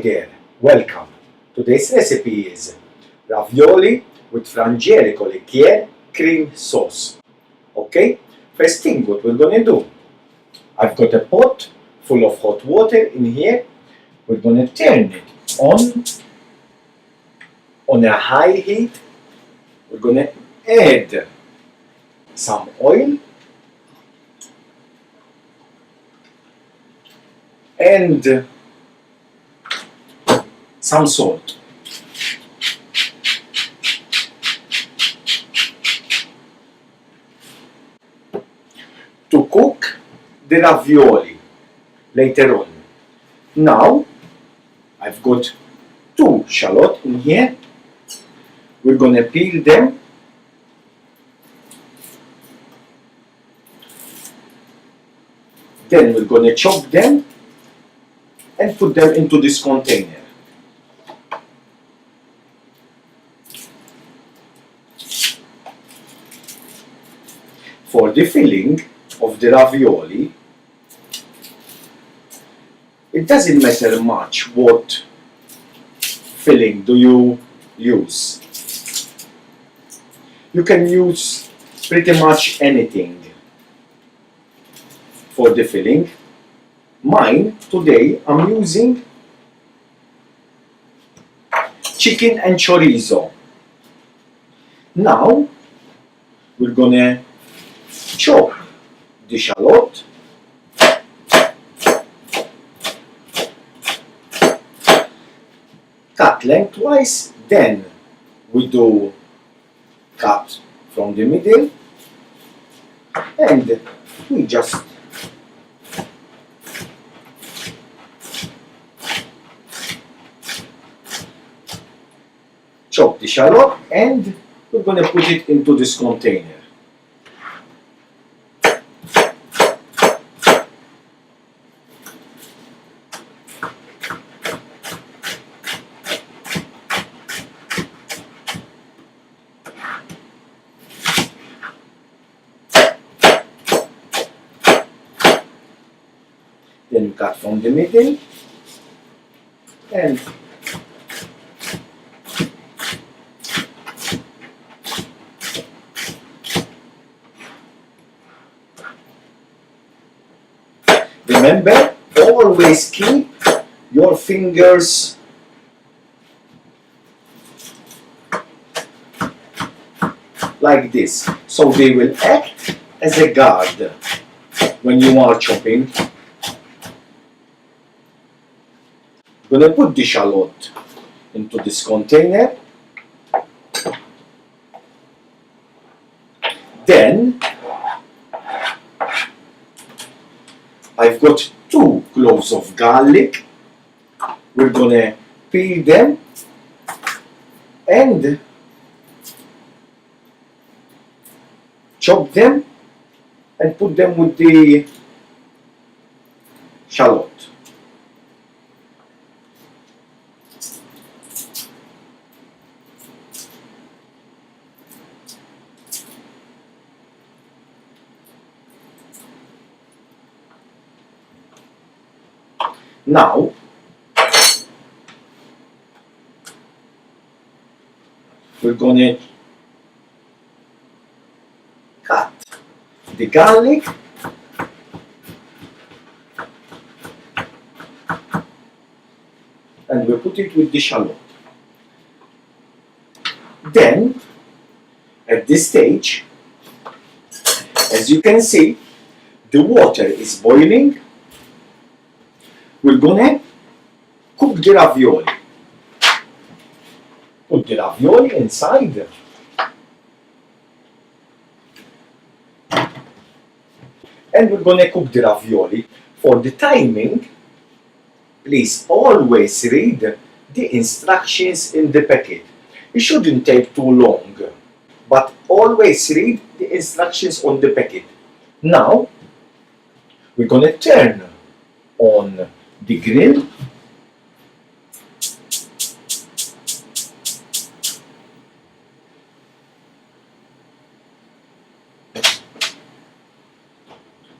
Hi there, welcome. Today's recipe is ravioli with Frangelico Liqueur cream sauce. Okay, first thing what we're gonna do, I've got a pot full of hot water in here. We're gonna turn it on a high heat. We're gonna add some oil and some salt. To cook the ravioli later on. Now I've got 2 shallots in here. We're gonna peel them. Then we're gonna chop them and put them into this container. For the filling of the ravioli, it doesn't matter much what filling do you use. You can use pretty much anything for the filling. Mine today I'm using chicken and chorizo. Now we're gonna chop the shallot, cut lengthwise, then we do cut from the middle, and we just chop the shallot and we're going to put it into this container. Then cut from the middle and remember, always keep your fingers like this, so they will act as a guard when you are chopping. I'm going to put the shallot into this container. Then I've got 2 cloves of garlic. We're gonna peel them and chop them and put them with the shallot. Now, we're going to cut the garlic and we put it with the shallot. Then, at this stage, as you can see, the water is boiling. We're gonna cook the ravioli. Put the ravioli inside. And we're gonna cook the ravioli. For the timing, please always read the instructions in the packet. It shouldn't take too long, but always read the instructions on the packet. Now, we're gonna turn on the grill.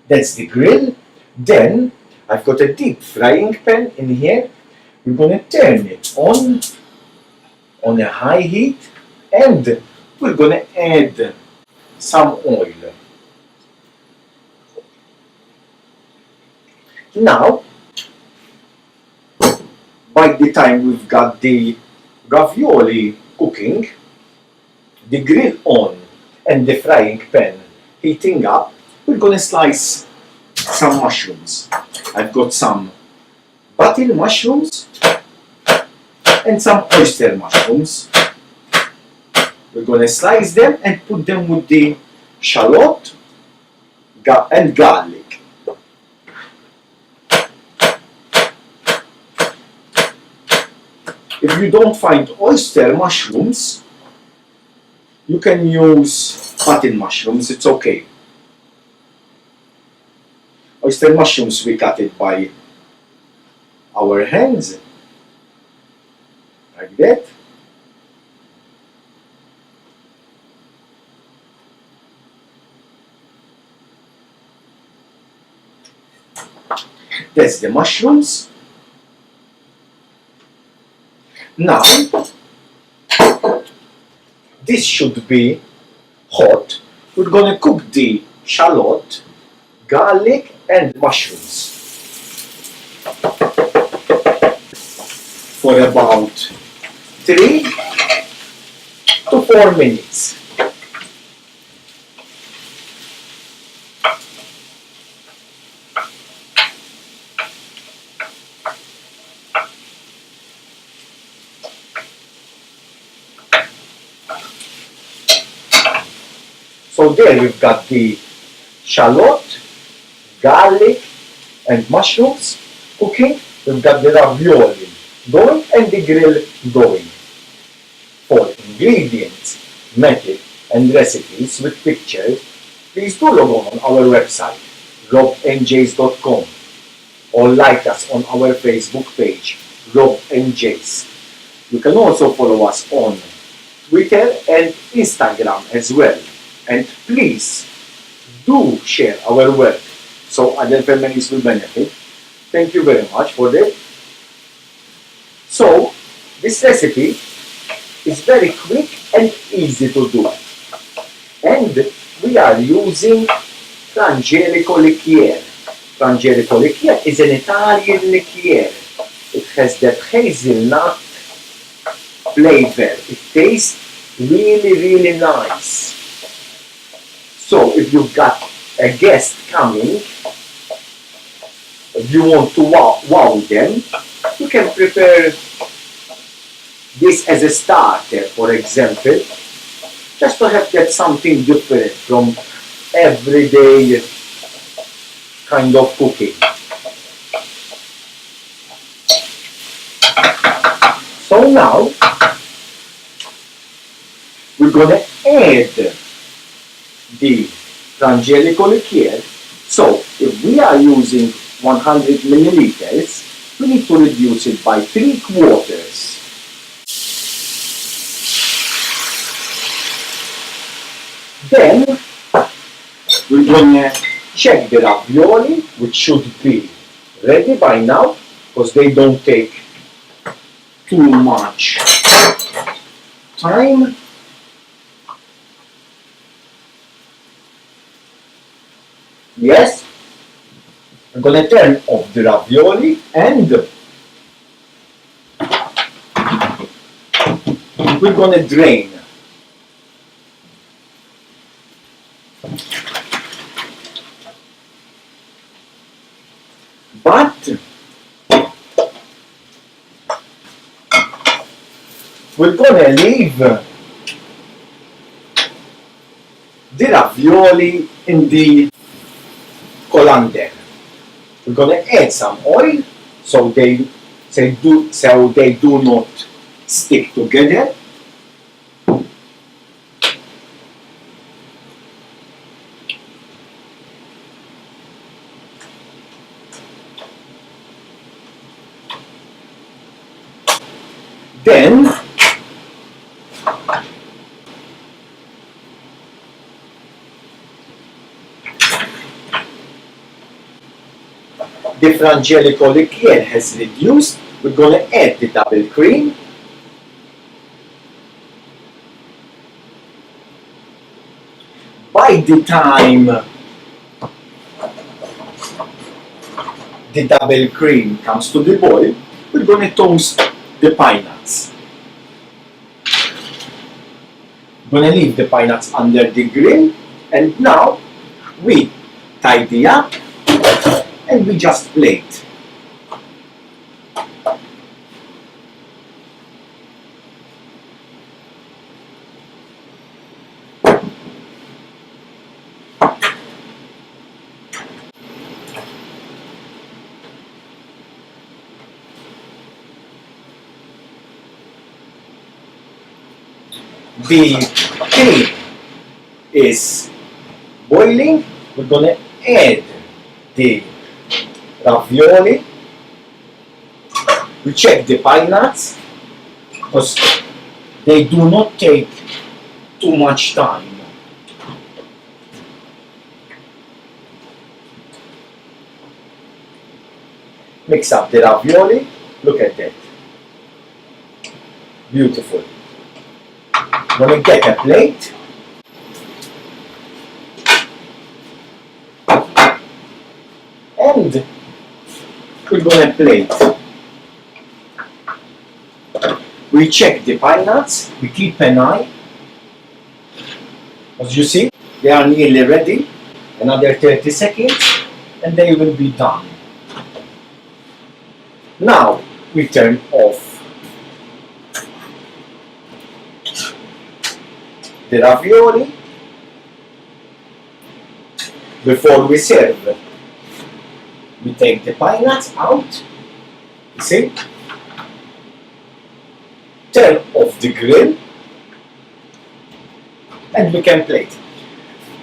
That's the grill. Then I've got a deep frying pan in here. We're going to turn it on a high heat, and we're going to add some oil. Now, by the time we've got the ravioli cooking, the grill on, and the frying pan heating up, we're going to slice some mushrooms. I've got some button mushrooms and some oyster mushrooms. We're going to slice them and put them with the shallot and garlic. If you don't find oyster mushrooms, you can use button mushrooms, it's okay. Oyster mushrooms, we cut it by our hands, like that. That's the mushrooms. Now, this should be hot. We're going to cook the shallot, garlic and mushrooms for about 3 to 4 minutes. So there we've got the shallot, garlic and mushrooms cooking. We've got the ravioli going and the grill going. For ingredients, method and recipes with pictures, please do log on our website robandjas.com or like us on our Facebook page robandjas. You can also follow us on Twitter and Instagram as well. And please do share our work so other families will benefit. Thank you very much for that. So, this recipe is very quick and easy to do. And we are using Frangelico Liqueur. Frangelico Liqueur is an Italian liqueur. It has that hazelnut flavor. It tastes really, really nice. So if you've got a guest coming, if you want to wow them, you can prepare this as a starter, for example, just to have that something different from everyday kind of cooking. So now, we're going to add the Frangelico liqueur. So if we are using 100 milliliters, we need to reduce it by 3/4. Then we're going to check the ravioli, which should be ready by now, because they don't take too much time. Yes, I'm going to turn off the ravioli and we're going to drain. But we're going to leave the ravioli in the colander. We're going to add some oil so they do not stick together. Then the Frangelico liqueur has reduced, we're going to add the double cream. By the time the double cream comes to the boil, we're going to toast the pine nuts. We're going to leave the pine nuts under the grill, and now we tidy up and we just plate. The cream is boiling. We're going to add the ravioli. We check the pine nuts because they do not take too much time. Mix up the ravioli. Look at that. Beautiful. I'm going to get a plate. And we're going to plate. We check the pine nuts. We keep an eye. As you see, they are nearly ready. Another 30 seconds and they will be done. Now we turn off the ravioli before we serve. We take the pine nuts out, you see, turn off the grill, and we can plate.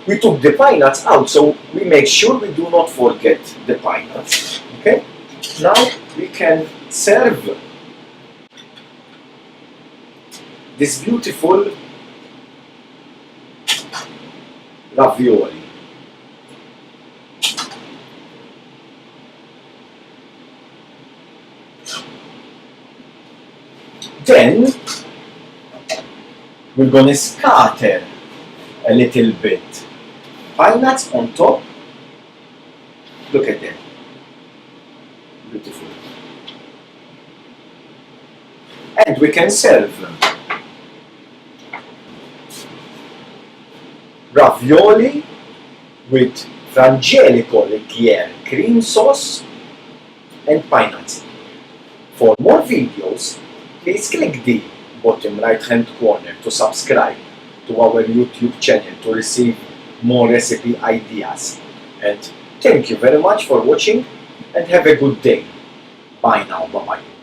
We took the pine nuts out, so we make sure we do not forget the pine nuts. Okay? Now we can serve this beautiful ravioli. Then we're going to scatter a little bit pine nuts on top. Look at that. Beautiful. And we can serve ravioli with Frangelico Liqueur cream sauce and pine nuts. For more videos, please click the bottom right hand corner to subscribe to our YouTube channel to receive more recipe ideas. And thank you very much for watching and have a good day. Bye now. Bye bye.